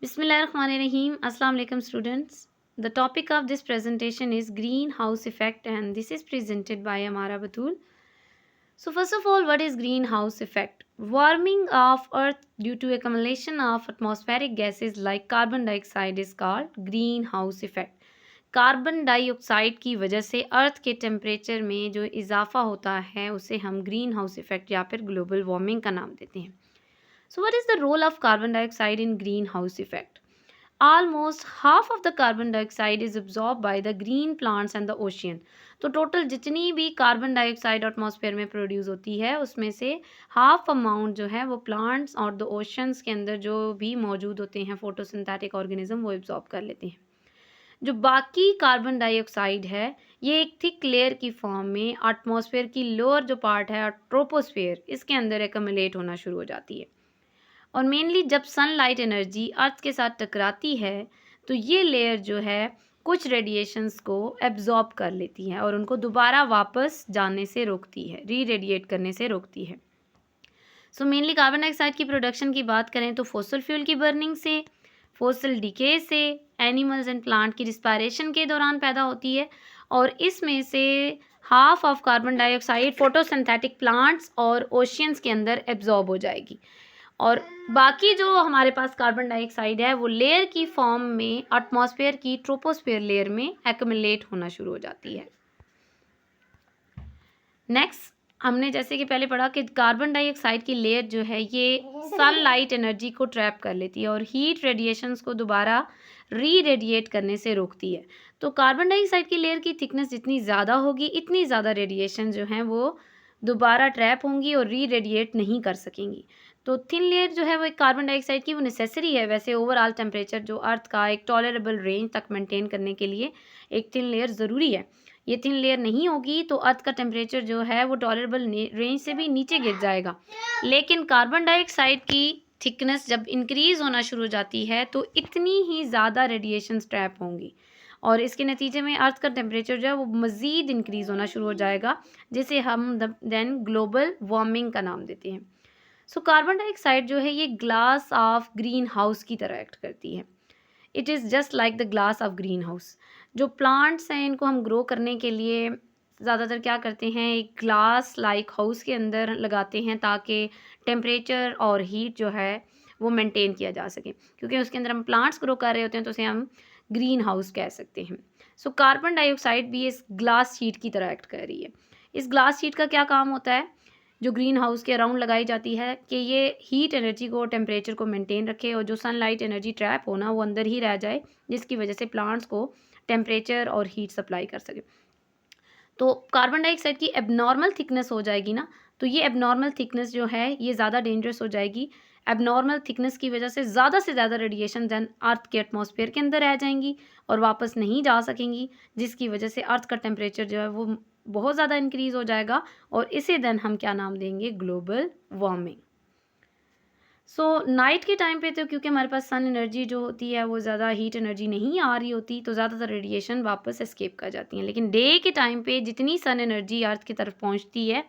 Bismillahirrahmanirrahim. Assalamu alaikum students. The topic of this presentation is greenhouse effect and this is presented by Amara Batul. So first of all, what is greenhouse effect? Warming of earth due to accumulation of atmospheric gases like carbon dioxide is called greenhouse effect. Carbon dioxide की वजह से अर्थ के temperature में जो इजाफा होता है उसे हम ग्रीन हाउस इफेक्ट या फिर ग्लोबल वार्मिंग का नाम देते हैं. So what is the role of carbon dioxide in greenhouse effect? Almost half of the carbon dioxide is absorbed by the green plants and the ocean. तो total जितनी भी carbon dioxide atmosphere में produce होती है उसमें से half amount जो है वो प्लांट्स और द ओशंस के अंदर जो भी मौजूद होते हैं फोटोसिंथेटिक ऑर्गेनिज्म वो एब्जॉर्ब कर लेते हैं. जो बाकी कार्बन डाइऑक्साइड है ये एक थिक लेयर की फॉर्म में एटमॉस्फेयर की लोअर जो पार्ट है ट्रोपोस्फेयर इसके अंदर एकम्युलेट होना शुरू हो जाती है. और मेनली जब सनलाइट एनर्जी अर्थ के साथ टकराती है तो ये लेयर जो है कुछ रेडिएशंस को एब्जॉर्ब कर लेती है और उनको दोबारा वापस जाने से रोकती है, री रेडिएट करने से रोकती है. सो मेनली कार्बन डाइऑक्साइड की प्रोडक्शन की बात करें तो फॉसिल फ्यूल की बर्निंग से, फॉसिल डिके से, एनिमल्स एंड प्लांट की रिस्पायरेशन के दौरान पैदा होती है और इसमें से half of carbon dioxide photosynthetic plants और ओशियंस के अंदर एब्जॉर्ब हो जाएगी और बाकी जो हमारे पास कार्बन डाइऑक्साइड है वो लेयर की फॉर्म में एटमॉस्फेयर की ट्रोपोस्फेयर लेयर में एक्युमुलेट होना शुरू हो जाती है. नेक्स्ट हमने जैसे कि पहले पढ़ा कि कार्बन डाइऑक्साइड की लेयर जो है ये सनलाइट एनर्जी को ट्रैप कर लेती है और हीट रेडिएशंस को दोबारा री रेडिएट करने से रोकती है. तो कार्बन डाइऑक्साइड की लेयर की थिकनेस जितनी ज़्यादा होगी इतनी ज़्यादा रेडिएशन जो हैं वो दोबारा ट्रैप होंगी और री रेडिएट नहीं कर सकेंगी. तो थिन लेयर जो है वो एक कार्बन डाइऑक्साइड की वो नेसेसरी है. वैसे ओवरऑल टेम्परेचर जो अर्थ का एक टॉलरेबल रेंज तक मेंटेन करने के लिए एक थिन लेयर ज़रूरी है. ये थिन लेयर नहीं होगी तो अर्थ का टेम्परेचर जो है वो टॉलरेबल रेंज से भी नीचे गिर जाएगा. लेकिन कार्बन डाइऑक्साइड की थिकनेस जब इंक्रीज़ होना शुरू हो जाती है तो इतनी ही ज़्यादा रेडिएशन ट्रैप होंगी और इसके नतीजे में अर्थ का टेम्परेचर जो है वो मज़ीद इंक्रीज़ होना शुरू हो जाएगा जिसे हम देन ग्लोबल वार्मिंग का नाम देते हैं. सो कार्बन डाइऑक्साइड जो है ये ग्लास ऑफ ग्रीन हाउस की तरह एक्ट करती है. It is just like the glass of green house. जो प्लांट्स हैं इनको हम ग्रो करने के लिए ज़्यादातर क्या करते हैं एक ग्लास लाइक हाउस के अंदर लगाते हैं ताकि टेम्परेचर और हीट जो है वो मेंटेन किया जा सके, क्योंकि उसके अंदर हम प्लांट्स ग्रो कर रहे होते हैं तो उसे हम ग्रीन हाउस कह सकते हैं. सो कार्बन डाइऑक्साइड भी इस ग्लास शीट की तरह एक्ट कर रही है. इस ग्लास शीट का क्या काम होता है जो ग्रीन हाउस के अराउंड लगाई जाती है कि ये हीट एनर्जी को टेम्परेचर को मेंटेन रखे और जो सनलाइट एनर्जी ट्रैप होना वो अंदर ही रह जाए जिसकी वजह से प्लांट्स को टेम्परेचर और हीट सप्लाई कर सके. तो कार्बन डाइऑक्साइड की एबनॉर्मल थिकनेस हो जाएगी ना, तो ये एबनॉर्मल थिकनेस जो है ये ज़्यादा डेंजरस हो जाएगी. एबनॉर्मल थिकनेस की वजह से ज़्यादा रेडिएशन दैन अर्थ के एटमॉस्फेयर के अंदर रह जाएंगी और वापस नहीं जा सकेंगी जिसकी वजह से अर्थ का टेम्परेचर जो है वो बहुत ज़्यादा इंक्रीज़ हो जाएगा और इसे देन हम क्या नाम देंगे ग्लोबल वार्मिंग. सो नाइट के टाइम पे तो क्योंकि हमारे पास सन एनर्जी जो होती है वो ज़्यादा हीट एनर्जी नहीं आ रही होती तो ज़्यादातर रेडिएशन वापस एस्केप कर जाती हैं. लेकिन डे के टाइम पे जितनी सन एनर्जी अर्थ की तरफ पहुंचती है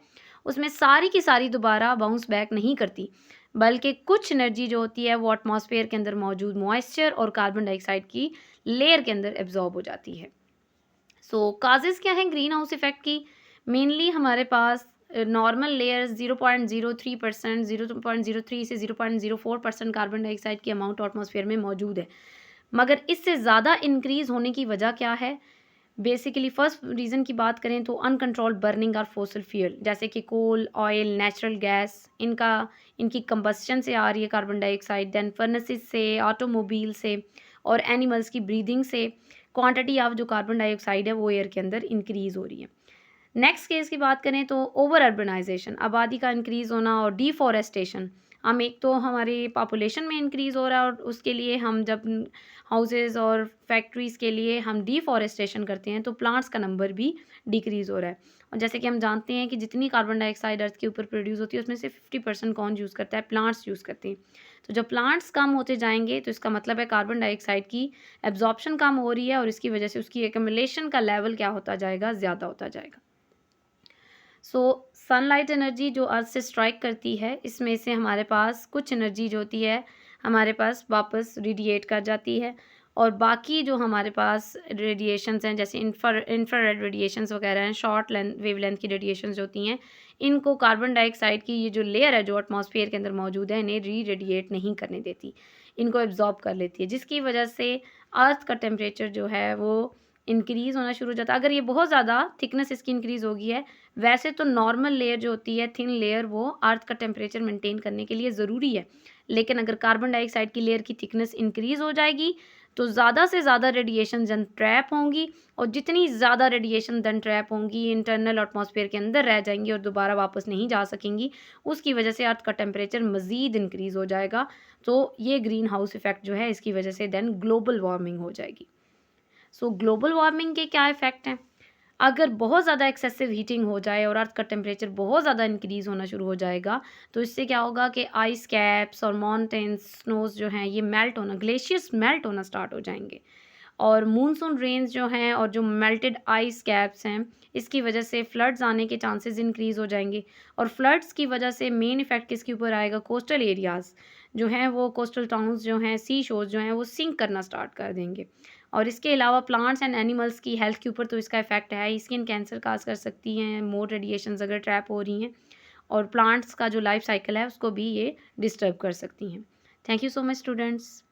उसमें सारी की सारी दोबारा बाउंस बैक नहीं करती, बल्कि कुछ एनर्जी जो होती है वो एटमॉस्फेयर के अंदर मौजूद मॉइस्चर और कार्बन डाइऑक्साइड की लेयर के अंदर एब्जॉर्ब हो जाती है. सो काजेज़ क्या हैं ग्रीन हाउस इफ़ेक्ट की? मेनली हमारे पास नॉर्मल लेयर्स 0.03%, 0.03 से 0.04% कार्बन डाइऑक्साइड की अमाउंट एटमॉस्फेयर में मौजूद है. मगर इससे ज़्यादा इंक्रीज़ होने की वजह क्या है? बेसिकली फर्स्ट रीज़न की बात करें तो अनकंट्रोल्ड बर्निंग और फॉसिल फ्यूल जैसे कि कोल, ऑयल, नेचुरल गैस इनकी कंबस्शन से आ रही है कार्बन डाइऑक्साइड. देन फर्नेसेस से, ऑटोमोबाइल से और एनिमल्स की ब्रीदिंग से क्वांटिटी ऑफ जो कार्बन डाइऑक्साइड है वो एयर के अंदर इंक्रीज़ हो रही है. नेक्स्ट केस की बात करें तो ओवर अर्बनाइजेशन, आबादी का इंक्रीज़ होना और डिफॉरेस्टेशन. हम एक तो हमारी पॉपुलेशन में इंक्रीज़ हो रहा है और उसके लिए हम जब हाउसेज़ और फैक्ट्रीज़ के लिए हम डिफॉरेस्टेशन करते हैं तो प्लांट्स का नंबर भी डिक्रीज़ हो रहा है. और जैसे कि हम जानते हैं कि जितनी कार्बन डाइऑक्साइड अर्थ के ऊपर प्रोड्यूस होती है उसमें से 50% कौन यूज़ करता है? प्लांट्स यूज़ करते हैं. तो जब प्लांट्स कम होते जाएंगे तो इसका मतलब है कार्बन डाइऑक्साइड की एब्जॉर्प्शन कम हो रही है और इसकी वजह से उसकी एकम्युलेशन का लेवल क्या होता जाएगा? ज़्यादा होता जाएगा. सो सनलाइट एनर्जी जो अर्थ से स्ट्राइक करती है इसमें से हमारे पास कुछ एनर्जी जो होती है हमारे पास वापस रेडिएट कर जाती है। और बाकी जो हमारे पास रेडिएशंस हैं, जैसे इंफ्रारेड रेडिएशंस वगैरह हैं, शॉर्ट वेवलेंथ की रेडिएशंस होती हैं, इनको कार्बन डाइऑक्साइड की ये जो लेयर है जो एटमॉस्फेयर के अंदर मौजूद है, इन्हें रेडिएट नहीं करने देती, इनको एब्जॉर्ब कर लेती है, जिसकी वजह से अर्थ का टेम्परेचर जो है वो इंक्रीज़ होना शुरू हो जाता है। अगर ये बहुत ज़्यादा थिकनेस इसकी इंक्रीज़ हो गई है, वैसे तो नॉर्मल लेयर जो होती है, थिन लेयर, वो अर्थ का टेम्परेचर मेंटेन करने के लिए ज़रूरी है। लेकिन अगर कार्बन डाइऑक्साइड की लेयर की थिकनेस इंक्रीज़ हो जाएगी तो ज़्यादा से ज़्यादा रेडिएशन जन ट्रैप होंगी, और जितनी ज़्यादा रेडिएशन धन ट्रैप होंगी इंटरनल एटमॉस्फेयर के अंदर रह जाएंगी और दोबारा वापस नहीं जा सकेंगी। उसकी वजह से अर्थ का टेम्परेचर मज़ीद इंक्रीज़ हो जाएगा। तो ये ग्रीन हाउस इफ़ेक्ट जो है, इसकी वजह से देन ग्लोबल वार्मिंग हो जाएगी। सो ग्लोबल वार्मिंग के क्या इफ़ेक्ट हैं? अगर बहुत ज़्यादा एक्सेसिव हीटिंग हो जाए और अर्थ का टेम्परेचर बहुत ज़्यादा इंक्रीज़ होना शुरू हो जाएगा, तो इससे क्या होगा कि आइस कैप्स और माउंटेन्स, स्नोज़ जो हैं, ये मेल्ट होना, ग्लेशियर्स मेल्ट होना स्टार्ट हो जाएंगे। और मूनसून रेन्स जो हैं और जो मेल्टेड आइस कैप्स हैं, इसकी वजह से फ्लड्स आने के चांसेस इंक्रीज़ हो जाएंगे। और फ्लड्स की वजह से मेन इफ़ेक्ट किसके ऊपर आएगा? कोस्टल एरियाज़ जो हैं, वो कोस्टल टाउन्स जो हैं, सी शोर्स जो हैं, वो सिंक करना स्टार्ट कर देंगे। और इसके अलावा प्लांट्स एंड एनिमल्स की हेल्थ के ऊपर तो इसका इफेक्ट है ही। स्किन कैंसर काज कर सकती हैं मोर रेडिएशंस अगर ट्रैप हो रही हैं, और प्लांट्स का जो लाइफ साइकिल है उसको भी ये डिस्टर्ब कर सकती हैं। Thank you so much students.